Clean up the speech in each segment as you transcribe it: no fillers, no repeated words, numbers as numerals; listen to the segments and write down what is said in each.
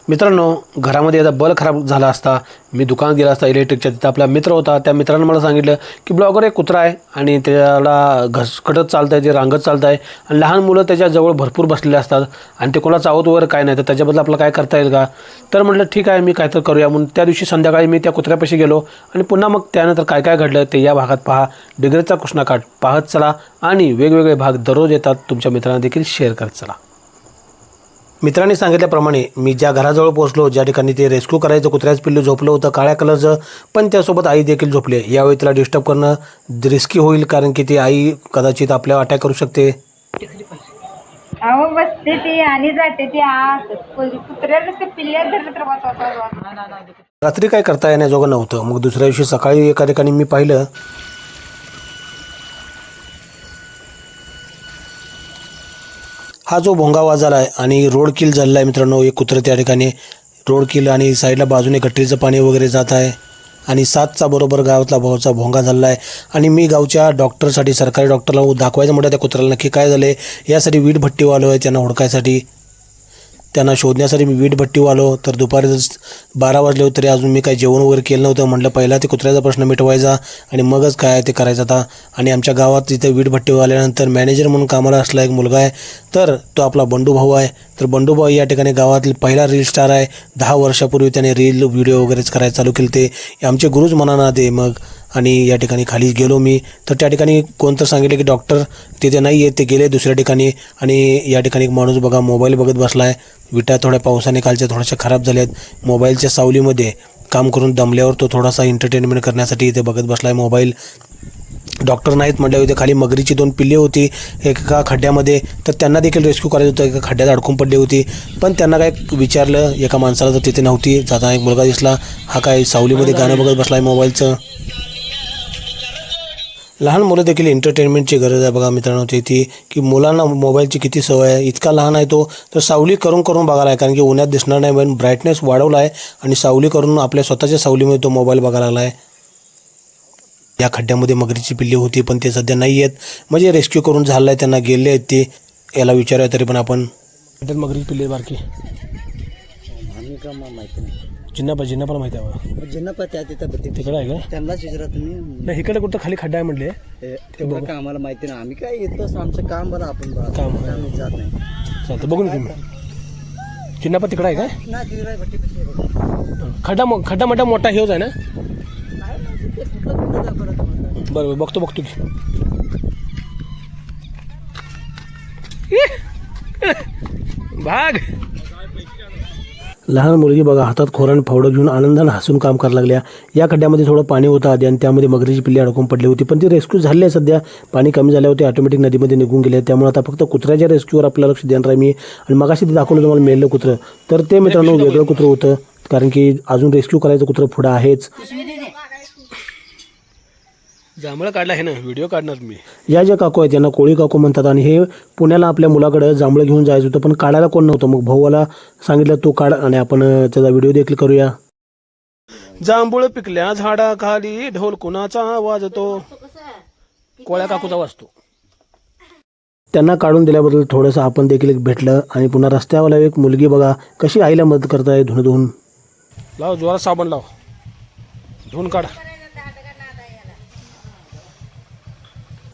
मित्रांनो, घरामध्ये एकदा बल्ब खराब झाला असता, मी दुकानात गेला असता इलेक्ट्रिकच्या. तिथं आपला मित्र होता. त्या मित्रानं मला सांगितलं की ब्लॉगर एक कुत्रा आहे आणि त्याला घसकटत चालतं आहे, ते रांगत चालतं आहे आणि लहान मुलं त्याच्याजवळ भरपूर बसलेले असतात आणि ते कोणाला चावत वगैरे काय नाही, तर त्याच्याबद्दल आपल्याला काय करता येईल का. तर म्हटलं ठीक आहे, मी काय तर करूया म्हणून त्या दिवशी संध्याकाळी मी त्या कुत्र्यापाशी गेलो आणि पुन्हा मग त्यानंतर काय काय घडलं ते या भागात पहा. डिग्रजचा कृष्णाकाठ पाहत चला आणि वेगवेगळे भाग दररोज येतात, तुमच्या मित्रांना देखील शेअर करत चला. मित्रांनी सांगितल्याप्रमाणे मी ज्या घराजवळ पोहोचलो, ज्या ठिकाणी ते रेस्क्यू करायचं कुत्र्याचं पिल्लू झोपलं होतं काळ्या कलरचं, पण त्यासोबत आई देखील झोपले. यावेळी तिला डिस्टर्ब करणं रिस्की होईल, कारण की ती आई कदाचित आपल्यावर अटॅक करू शकते. अहो बसते ती आणि जाते ती आत कुत्र्याला ते पिल्ल्या धरलं तर वाचवा. रात्री काय करता येण्याजोगं नव्हतं. मग दुसऱ्या दिवशी सकाळी एका ठिकाणी मी पाहिलं, हा जो भोंगा वाजला आहे आणि रोड किल झालेला आहे मित्रांनो. एक कुत्रं त्या ठिकाणी रोड किल आणि साईडला बाजूने गटरीचं पाणी वगैरे जात आहे आणि 7चा बरोबर गावातला भाऊचा भोंगा झालेला आहे. आणि मी गावच्या डॉक्टरसाठी, सरकारी डॉक्टरला दाखवायचं म्हटलं त्या कुत्र्याला नक्की काय झालं आहे यासाठी वीटभट्टी आलो आहे त्यांना हुडकायसाठी, त्यांना शोधण्यासाठी मी वीटभट्टी आलो. तर दुपारी 12 वाजले होते तरी अजून मी काही जेवण वगैरे केलं नव्हतं. म्हटलं पहिला ते कुत्र्याचा प्रश्न मिटवायचा आणि मगच काय ते करायचं आता. आणि आमच्या गावात तिथे वीटभट्टी आल्यानंतर मॅनेजर म्हणून कामाला असला एक मुलगा आहे, तर तो आपला बंडू भाऊ आहे. तर बंडू भाऊ या ठिकाणी गावातील पहिला रील स्टार आहे. 10 वर्षापूर्वी त्याने रील व्हिडिओ वगैरेच करायला चालू केले. ते आमचे गुरुच म्हणा ते. मग आणि या ठिकाणी खाली गेलो मी, तर त्या ठिकाणी कोणतं सांगितलं की डॉक्टर तिथे नाही आहेत, ते गेले दुसऱ्या ठिकाणी. आणि या ठिकाणी एक माणूस बघा मोबाईल बघत बसला आहे. विटा थोड्या पावसाने कालच्या थोड्याशा खराब झाल्या आहेत. मोबाईलच्या सावलीमध्ये काम करून दमल्यावर तो थोडासा एंटरटेनमेंट करण्यासाठी इथे बघत बसला आहे मोबाईल. डॉक्टर नाहीत म्हटले होते. खाली मगरीची 2 पिल्ले होती एका खड्ड्यामध्ये, तर त्यांना देखील रेस्क्यू करायचं होतं. एका खड्ड्यात अडकून पडली होती, पण त्यांना काय विचारलं एका माणसाला तर तिथे नव्हती. जाताना एक मुलगा दिसला, हा काय सावलीमध्ये गाणं बघत बसला आहे मोबाईलचं. लहान मुलं देखील एंटरटेनमेंटची गरज आहे बघा मित्रांनो. ती की मुलांना मोबाईलची किती सवय आहे. इतका लहान आहे तो, तर सावली करून बघायला आहे, कारण की उन्हात दिसणार नाही म्हणून ब्राईटनेस वाढवला आहे आणि सावली करून आपल्या स्वतःच्या सावलीमध्ये तो मोबाईल बघायला लागला आहे. या खड्ड्यामध्ये मगरीची पिल्ली होती, पण ते सध्या नाही आहेत, म्हणजे रेस्क्यू करून झालं आहे, त्यांना गेले आहेत ते. याला विचारूया तरी पण आपण. मगरीची पिल्ली बारकी माहिती नाही. जिन्नापा माहिती आहे. जिन्नापा त्या तिकडे आहे का? त्यांनाच विचारा तुम्ही. नाही, इकडे कुठं खाली खड्डा आहे म्हटले. तेवढं काय आम्हाला माहिती नाही. आम्ही काय येतोच आमचं काम बरं. आपण काम आम्ही जात नाही. चालतं, बघून तुम्ही. जिन्नापा तिकडे आहे काय? ना तिकडे भट्टी खड्डा मोठा हेच आहे ना. कुठलं बरं बघतो की भाग. लहान मुलगी बघा हातात खोरण फावडं घेऊन आनंदाने हसून काम करायला लागल्या. या खड्ड्यामध्ये थोडं पाणी होतं आधी आणि त्यामध्ये मगरीची पिल्ली अडकून पडली होती, पण ती रेस्क्यू झाली आहे. सध्या पाणी कमी झाले होते, ऑटोमॅटिक नदीमध्ये निघून गेले. त्यामुळे आता फक्त कुत्र्याच्या रेस्क्यूवर आपल्याला लक्ष देणार आहे मी. आणि मगाशी ते दाखवलं तुम्हाला मेलं कुत्रं, तर ते मित्रांनो वेगळं कुत्रं होतं, कारण की अजून रेस्क्यू करायचं कुत्रं पुढं आहेच. जांभळं काढला आहे ना, व्हिडिओ काढणार मी. या ज्या काकू आहेत त्यांना कोळी काकू म्हणतात आणि हे पुण्याला आपल्या मुलाकडं जांभळं घेऊन जायचं होतं, पण काढायला कोण नव्हतं. मग भाऊला सांगितलं तू काढ आणि आपण त्याचा व्हिडिओ देखील करूया. जांभूळ पिकल्या झाडाखाली ढोल कुणाचा वाजतो, कोळ्या काकूचा वाजतो. त्यांना काढून दिल्याबद्दल थोडंसं आपण देखील भेटलं. आणि पुन्हा रस्त्यावर एक मुलगी बघा कशी आईला मदत करताय. धुवून लाव, जोरात साबण लाव, धुवून काढ.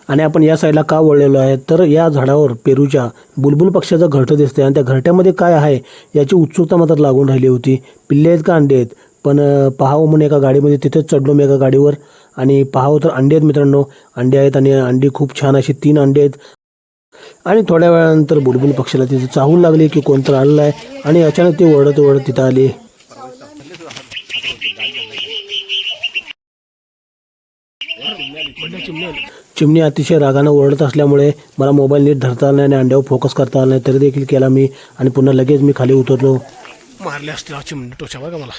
आणि आपण या साईडला का वळलेलो आहे, तर या झाडावर पेरूच्या बुलबुल पक्ष्याचं घरटं दिसते आणि त्या घरट्यामध्ये काय आहे याची उत्सुकता मतात लागून राहिली होती. पिल्ले आहेत का अंडे आहेत. पण पाहावं म्हणून एका गाडीमध्ये तिथेच चढलो मी एका गाडीवर आणि पाहावं तर अंडे आहेत मित्रांनो. अंडे आहेत आणि अंडी खूप छान अशी 3 अंडे आहेत. आणि थोड्या वेळानंतर बुलबुल पक्षीला तिथे चाहूल लागली की कोणतं आलेलं आहे आणि अचानक ते ओरडत तिथं आले. चिमणी अतिशय रागानं ओरडत असल्यामुळे मला मोबाईल नीट धरता आला नाही आणि अंड्यावर फोकस करता आला नाही, तरी देखील केला मी. आणि पुन्हा लगेच मी खाली उतरलो. मारले असते चिमणी टोचा बघा मला.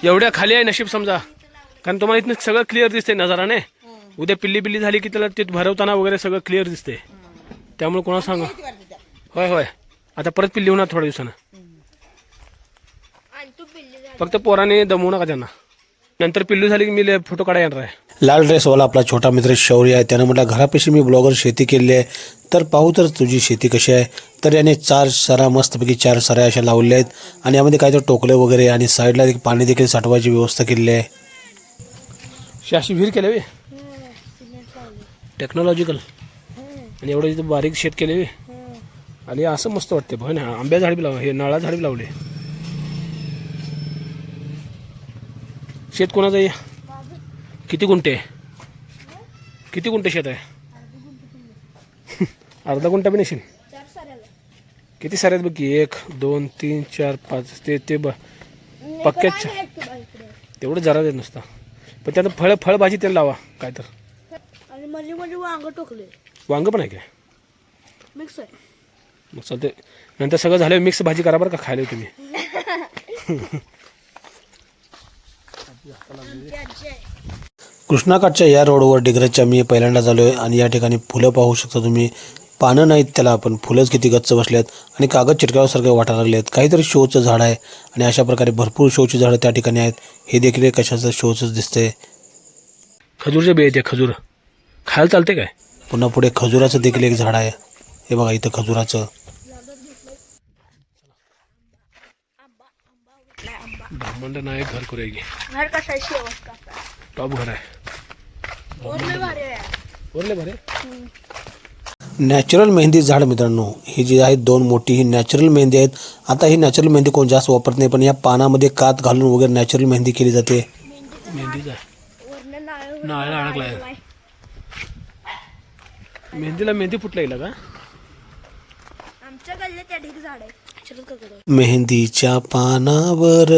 एवढ्या खाली आहे नशीब समजा, कारण तुम्हाला इथनं सगळं क्लिअर दिसते नजाराने. उद्या पिल्ली झाली की त्याला ते भरवताना वगैरे सगळं क्लिअर दिसते. त्यामुळे कोणाला सांगा. होय आता परत पिल्ली होणार थोड्या दिवसानं. फक्त पोराने दमवू नका त्यांना. नंतर पिल्लू झाली की मी फोटो काढायला येणार आहे. लाल ड्रेसवाला आपला छोटा मित्र शौर्य आहे. त्यानं म्हटलं घरापाशी मी ब्लॉगर शेती केलेली आहे, तर पाहू तर तुझी शेती कशी आहे. तर याने 4 सरा मस्तपैकी 4 सऱ्या अशा लावलेल्या आहेत आणि यामध्ये काय तर टोकले वगैरे आणि साईडला पाणी देखील साठवायची व्यवस्था केलेली आहे. अशी विहीर केली टेक्नॉलॉजिकल आणि एवढं इथं बारीक शेत केले आणि असं मस्त वाटते बघ ना. आंब्या झाड बी लावले, हे नाळा झाड बी लावले. शेत कोणाचं आहे? किती गुंठे? किती गुंठे शेत आहे? अर्धा गुंठा बी नसेल. किती सारे आहेत बघ की 1 2 3 4 5 ते पक्क्याच तेवढं जरा देत नसतं. पण त्यात फळभाजी त्याला लावा काय तर. आणि मध्ये वांग टोकले. वांग पण आहे काय? मिक्स आहे. मग चालते. नंतर सगळं झालं मिक्स भाजी करा बरं का खायला तुम्ही. कृष्णाकाठच्या या रोडवर डिग्रजच्या मी पहिल्यांदा झालो आहे आणि या ठिकाणी फुलं पाहू शकता तुम्ही. पानं नाहीत त्याला, पण फुलंच किती गच्च बसल्यात आणि कागद चिटकाव्यासारखे वाटायला लागले आहेत. काहीतरी शोचं झाड आहे आणि अशा प्रकारे भरपूर शोची झाडं त्या ठिकाणी आहेत. हे देखील कशाचं शोचंच दिसतंय. खजूरचे बी आहे ते खजूर खायला चालते काय? पुन्हा पुढे खजुराचं देखील एक झाड आहे. हे बघा इथं खजुराचं. ब्राह्मण नाही घर करूया की घर कसा शेवट का टॉप घर आहे. ओरले भारी आहे. ओरले भारी. नॅचरल मेहंदी झाड मित्रांनो, ही जी आहेत 2 मोठी ही नॅचरल मेहंदी आहेत. आता ही नॅचरल मेहंदी कोण जास्त वापरत नाही, पण या पानामध्ये कात घालून वगैरे नॅचरल मेहंदी केली जाते. मेहंदीचा नाळ अडकलाय. मेहंदीला मेहंदी फुटला येईल का? आमच्या गल्ल्यात त्या ढीक झाड आहे. मेहंदीच्या पानावर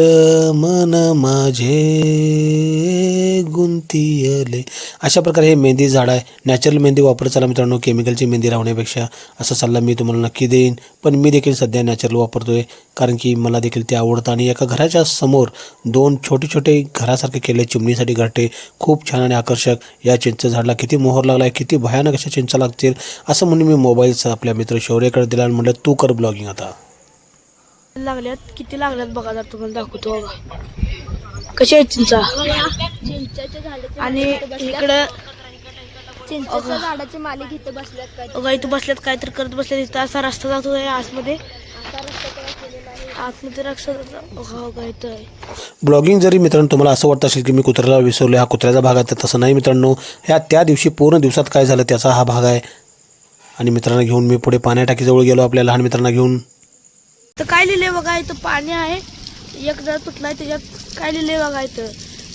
मन माझे गुंतियले. अशा प्रकारे हे मेहंदी झाड आहे. नॅचरल मेहंदी वापरत चला मित्रांनो, केमिकलची मेहंदी लावण्यापेक्षा असा सल्ला मी तुम्हाला नक्की देईन. पण मी देखील सध्या नॅचरल वापरतोय कारण की मला देखील ते आवडतं. आणि एका घराच्या समोर 2 छोटे छोटे घरासारखे केले चिमणीसाठी घरटे खूप छान आणि आकर्षक. या चिंच झाडाला किती मोहर लागला आहे, किती भयानक अशा चिंचा लागतील असं म्हणून मी मोबाईलचा आपल्या मित्र शौर्यकडे दिला आणि म्हटलं तू कर ब्लॉगिंग आता. लागल्यात किती लागल्यात बघा, जर तुम्हाला दाखवतो बघा कशा आहेत चिंचा. आणि इकडं चिंचेच्या झाडाची मालिक इथं बसल्यात काय बघा, इथं बसल्यात काय तर करत बसल्यात. इथं असा रस्ता जातो आहे आतमध्ये. आतमध्ये रस्ता जातो इथं आहे. ब्लॉगिंग जरी मित्रांनो तुम्हाला असं वाटतं असेल की मी कुत्र्याला विसरलो, हा कुत्र्याचा भाग आहे, तर तसं नाही मित्रांनो. त्या दिवशी पूर्ण दिवसात काय झालं त्याचा हा भाग आहे. आणि मित्रांना घेऊन मी पुढे पाण्या टाकीजवळ गेलो आपल्या लहान मित्रांना घेऊन. तर काय लिहिले बघा, इथं पाणी आहे. एक जर तुटलाय त्याच्यात काय लिहिले बघा, इथं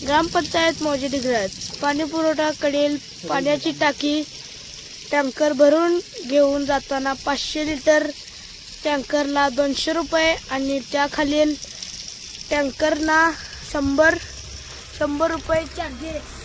ग्रामपंचायत मौजे डिग्रज पाणी पुरवठा कडेल पाण्याची टाकी टँकर भरून घेऊन जाताना 500 लिटर टँकरला 200 रुपये आणि त्याखालील टँकरना 100 रुपये चार्जेस.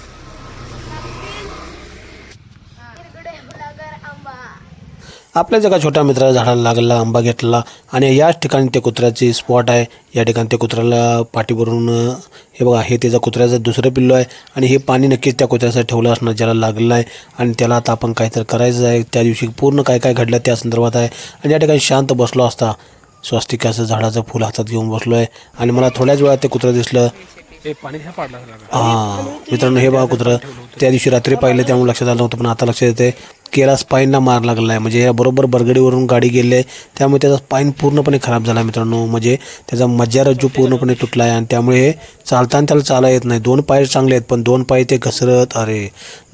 आपल्या जगा छोट्या मित्राला झाडाला लागला, आंबा घेतला आणि याच ठिकाणी ते कुत्र्याची स्पॉट आहे. या ठिकाणी ते कुत्र्याला पाठीवरून हे बघा, हे त्याचा कुत्र्याचं दुसरं पिल्लू आहे आणि हे पाणी नक्कीच त्या कुत्र्यासाठी ठेवलं असणार ज्याला लागलेलं आहे. आणि त्याला आता आपण काहीतरी करायचं आहे. त्या दिवशी पूर्ण काय काय घडलं त्या संदर्भात आहे. आणि या ठिकाणी शांत बसलो असता स्वस्तिकाचं झाडाचं फुल हातात घेऊन बसलो आहे आणि मला थोड्याच वेळात ते कुत्रं दिसलं. हां मित्रांनो, हे बघा कुत्रं त्या दिवशी रात्री पाहिलं त्यामुळे लक्षात आलं नव्हतं, पण आता लक्षात येते. केला स्पाईनला मार लागला आहे. म्हणजे या बरोबर बरगडीवरून गाडी गेली आहे, त्यामुळे त्याचा स्पाईन पूर्णपणे खराब झाला आहे मित्रांनो. म्हणजे त्याचा मज्जारज्जू पूर्णपणे तुटला आहे आणि त्यामुळे हे चालताना त्याला चाला येत नाही. 2 पाय चांगले आहेत पण 2 पाय ते घसरत,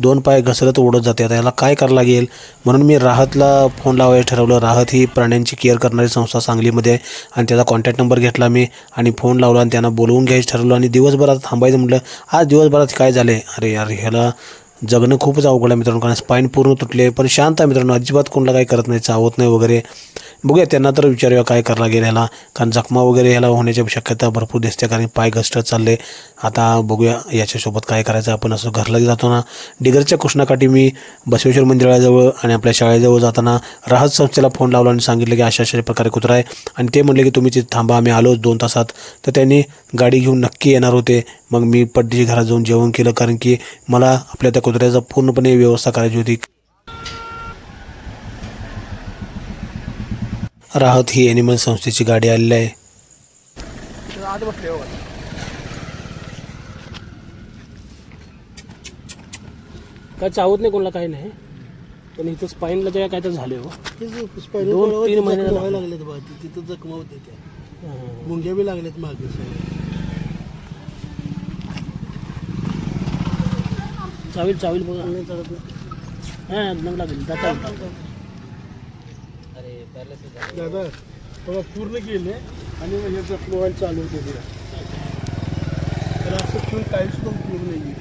2 पाय घसरत ओढत जाते. आता याला काय करावं लागेल म्हणून मी राहतला फोन लावायचं ठरवलं. राहत ही प्राण्यांची केअर करणारी संस्था सांगलीमध्ये आहे आणि त्याचा कॉन्टॅक्ट नंबर घेतला मी आणि फोन लावला आणि त्यांना बोलवून घ्यायचं ठरवलं. आणि दिवसभरात थांबायचं म्हटलं. आज दिवसभरात काय झाले, ह्याला जगणं खूपच अवघड आहे मित्रांनो, कारण स्पाईन पूर्ण तुटले. पण शांत आहे मित्रांनो, अजिबात कोणाला काही करत नाही, चावत नाही वगैरे. बघूया त्यांना तर विचारूया काय करायला लागेल ह्याला, कारण जखमा वगैरे ह्याला होण्याची शक्यता भरपूर दिसते कारण पाय घसरत चालले. आता बघूया याच्यासोबत काय करायचं. आपण असं घरला जातो ना, डिगरच्या कृष्णाकाठी मी बसवेश्वर मंदिराजवळ आणि आपल्या शाळेजवळ जाताना राहत संस्थेला फोन लावला आणि सांगितलं की अशा प्रकारे कुत्रा आहे आणि ते म्हणले की तुम्ही तिथे थांबा, आम्ही आलो 2 तासात. तर त्यांनी गाडी घेऊन नक्की येणार होते. मग मी पड्डीच्या घरात जाऊन जेवण केलं कारण की मला आपल्या त्या कुत्र्याचा पूर्णपणे व्यवस्था करायची होती. राहत ही ॲनिमल संस्थेची गाडी आलेली आहे. काय चावत नाही कोणाला काही नाही, पण इथं स्पाईनला ज्या काय तर झाले हो. पहिलं 2-3 महिने व्हायला लागलेत बा, तिथं जखमा होते त्या मुंग्या बी लागल्यात मागे सगळे. चावील चावील बघा. हां नग लागेल जाता दादा बघा पूर्ण गेले आणि मग हे जखमा व्हायला चालू होते तिला. तर असं ठेवून काही सुद्धा उपयोग नाही.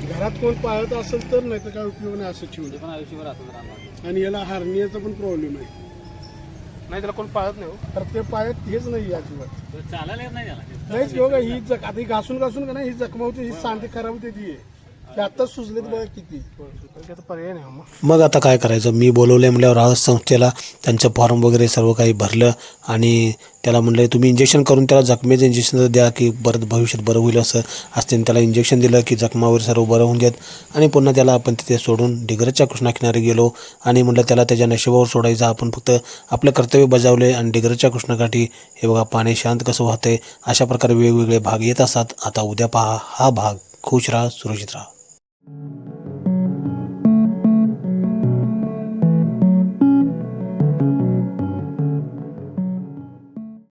घरात कोण पाळत असेल तर, नाही तर काय उपयोग नाही असं ठेवून. पण आयुष्यभर असं आणि याला हार्नियाचा पण प्रॉब्लेम आहे. नाही त्याला कोण पाळत नाही हो. तर ते पायात हेच नाही अजिबात चालायला येत नाही त्याला. नाहीच बघा. ही आता ही घासून घासून का नाही ही जखमा होते, ही सांधे खराब होते ती. ते आत्ताच सुचलेत बघा किती. त्याचा पर्याय नाही मग आता काय करायचं. मी बोलवलं म्हणल्यावर राहत संस्थेला त्यांचं फॉर्म वगैरे सर्व काही भरलं आणि त्याला म्हणलं तुम्ही इंजेक्शन करून त्याला जखमेचं इंजेक्शन द्या की बरं भविष्यात बरं होईल असं असते. त्याला इंजेक्शन दिलं की जखमावर सर्व बरं होऊन देत. आणि पुन्हा त्याला आपण तिथे सोडून डिग्रजच्या कृष्णाकिनारी गेलो आणि म्हटलं त्याला त्याच्या नशिबावर सोडायचं. आपण फक्त आपलं कर्तव्य बजावले आणि डिग्रजच्या कृष्णाकाठी हे बघा पाणी शांत कसं वाहतंय. अशा प्रकारे वेगवेगळे भाग येत असतात. आता उद्या पहा हा भाग. खुश राहा, सुरक्षित राहा.